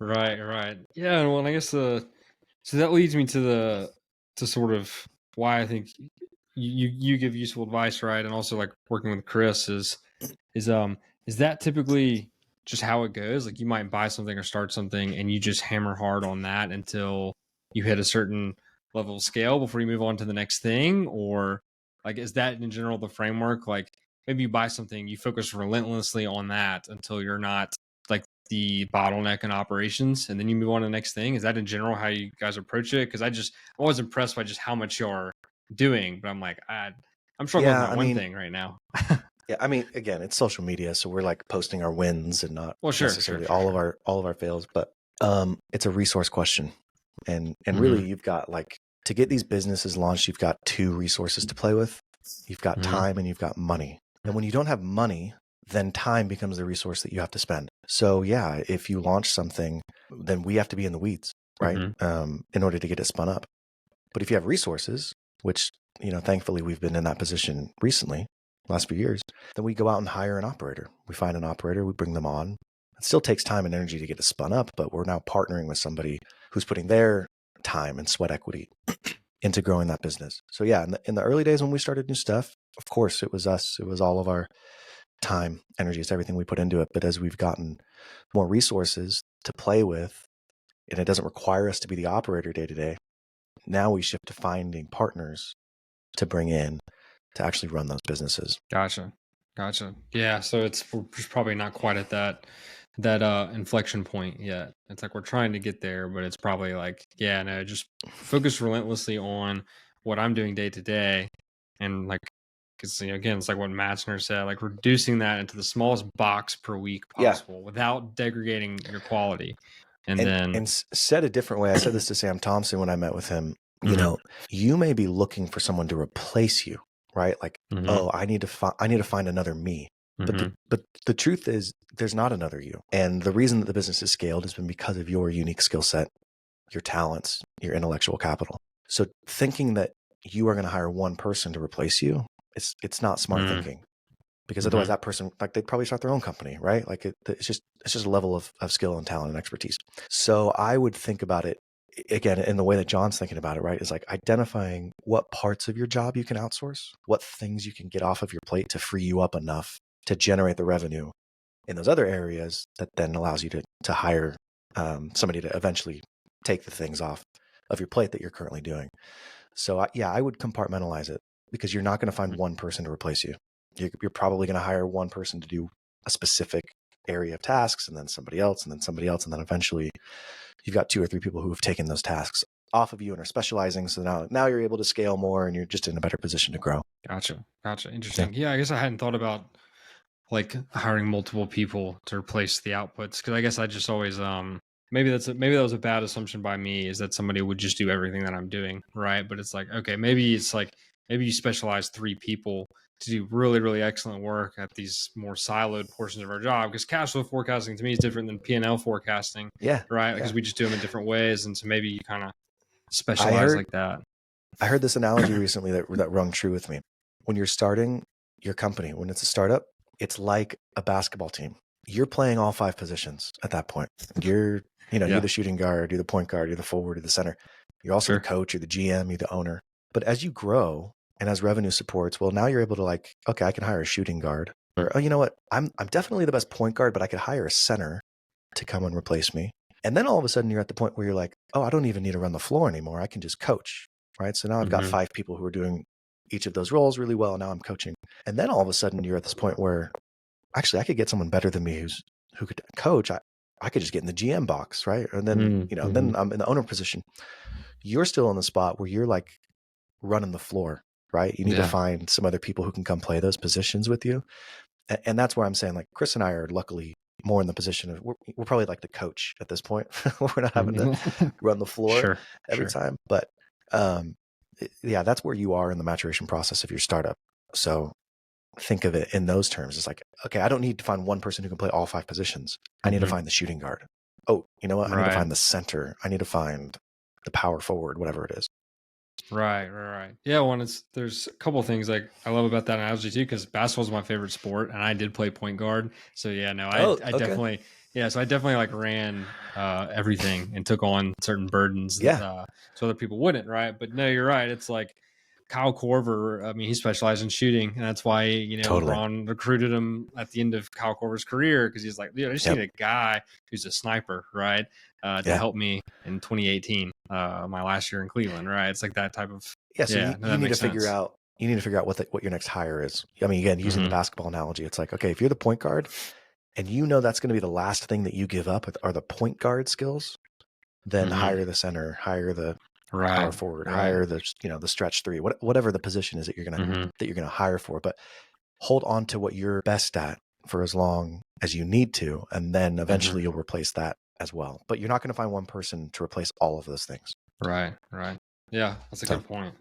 Right, right. Yeah, well, and I guess so that leads me to to sort of why I think you give useful advice, right? And also like working with Chris is is that typically just how it goes? Like you might buy something or start something and you just hammer hard on that until you hit a certain level of scale before you move on to the next thing? Or like is that in general the framework? Like maybe you buy something, you focus relentlessly on that until you're not like the bottleneck in operations and then you move on to the next thing. Is that in general how you guys approach it? Because I was impressed by just how much you're doing, but I'm like, I'm struggling with Yeah, my I one mean, thing right now. yeah, I mean, again, it's social media, so we're like posting our wins and not Well, sure, sure, necessarily sure, sure. all of our fails, but it's a resource question. And Mm-hmm. really you've got like to get these businesses launched, you've got two resources to play with. You've got Mm-hmm. time and you've got money. And when you don't have money, then time becomes the resource that you have to spend. So yeah, if you launch something, then we have to be in the weeds, right? Mm-hmm. In order to get it spun up. But if you have resources, which, thankfully we've been in that position recently, last few years, then we go out and hire an operator. We find an operator, we bring them on. It still takes time and energy to get it spun up, but we're now partnering with somebody who's putting their time and sweat equity into growing that business. So yeah, in the early days when we started new stuff, of course it was us. It was all of our time, energy, it's everything we put into it. But as we've gotten more resources to play with, and it doesn't require us to be the operator day to day, now we shift to finding partners to bring in to actually run those businesses. Gotcha. Gotcha. Yeah. So we're just probably not quite at that inflection point yet. It's like we're trying to get there, but it's probably like, yeah, no, just focus relentlessly on what I'm doing day to day. And like, because again, it's like what Matzner said, like reducing that into the smallest box per week Yeah. possible without degrading your quality. And And then said a different way, I said this to Sam Thompson when I met with him. Mhm, You may be looking for someone to replace you, right? Like, mhm, oh, I need to find another me. mhm, But the truth is, there's not another you. And the reason that the business has scaled has been because of your unique skill set, your talents, your intellectual capital. So thinking that you are going to hire one person to replace you, it's not smart mhm, thinking. Because otherwise mhm. that person, like they'd probably start their own company, right? Like it's just a level of skill and talent and expertise. So I would think about it again in the way that John's thinking about it, right? Is like identifying what parts of your job you can outsource, what things you can get off of your plate to free you up enough to generate the revenue in those other areas that then allows you to hire somebody to eventually take the things off of your plate that you're currently doing. So yeah, I would compartmentalize it because you're not going to find one person to replace you. You're probably going to hire one person to do a specific area of tasks and then somebody else and then somebody else. And then eventually you've got 2 or 3 people who have taken those tasks off of you and are specializing. So now you're able to scale more and you're just in a better position to grow. Gotcha. Gotcha. Yeah. Interesting. Yeah, I guess I hadn't thought about like hiring multiple people to replace the outputs because I guess I just always maybe maybe that was a bad assumption by me is that somebody would just do everything that I'm doing, right? But it's like okay, maybe it's like maybe you specialize 3 people to do really excellent work at these more siloed portions of our job because cash flow forecasting to me is different than P&L forecasting, Yeah. right? Because Yeah. we just do them in different ways, and so maybe you kind of I specialize heard like that. I heard this analogy recently that rung true with me. When you're starting your company, when it's a startup, it's like a basketball team. You're playing all 5 positions at that point. You're Yeah, the shooting guard, you're the point guard, you're the forward, you're the center. You're also the sure. coach, you're the GM, you're the owner. But as you grow and as revenue supports, well, now you're able to like, okay, I can hire a shooting guard. Or, oh, you know what? I'm definitely the best point guard, but I could hire a center to come and replace me. And then all of a sudden you're at the point where you're like, oh, I don't even need to run the floor anymore. I can just coach, right? So now I've got Mm-hmm. 5 people who are doing each of those roles really well. Now I'm coaching. And then all of a sudden you're at this point where actually I could get someone better than me who could coach. I could just get in the GM box, right? And then, Mm-hmm. then I'm in the owner position. You're still in the spot where you're like running the floor, right? You need to Yeah. find some other people who can come play those positions with you. And that's where I'm saying like Chris and I are luckily more in the position of we're probably like the coach at this point. We're not having to Mhm. run the floor Sure, every sure. time, but um, yeah, that's where you are in the maturation process of your startup. So think of it in those terms. It's like, okay, I don't need to find one person who can play all 5 positions. I need to Mhm. find the shooting guard. Oh, you know what? I need to Right. find the center. I need to find the power forward, whatever it is. Right. Yeah, well, there's a couple of things like I love about that analogy too, because basketball is my favorite sport, and I did play point guard. So yeah, no, I Oh, okay. definitely Yeah, so I definitely like ran everything and took on certain burdens that Yeah, so other people wouldn't, right? But no, you're right. It's like Kyle Korver. I mean, he specialized in shooting, and that's why totally. LeBron recruited him at the end of Kyle Korver's career because he's like, I just Yep. need a guy who's a sniper, right, to Yeah. help me in 2018, my last year in Cleveland, right? It's like that type of Yeah. So yeah. No, you that need to makes figure sense. out what your next hire is. I mean, again, using the Hmm. basketball analogy, it's like, okay, if you're the point guard and that's going to be the last thing that you give up are the point guard skills, then Hmm. hire the center, hire the power Right. forward, Right. hire the the stretch three, whatever the position is that you're Hmm. gonna hire for. But hold on to what you're best at for as long as you need to, and then Hmm. eventually you'll replace that as well. But you're not going to find one person to replace all of those things. Right. Right. Yeah, that's a So good point.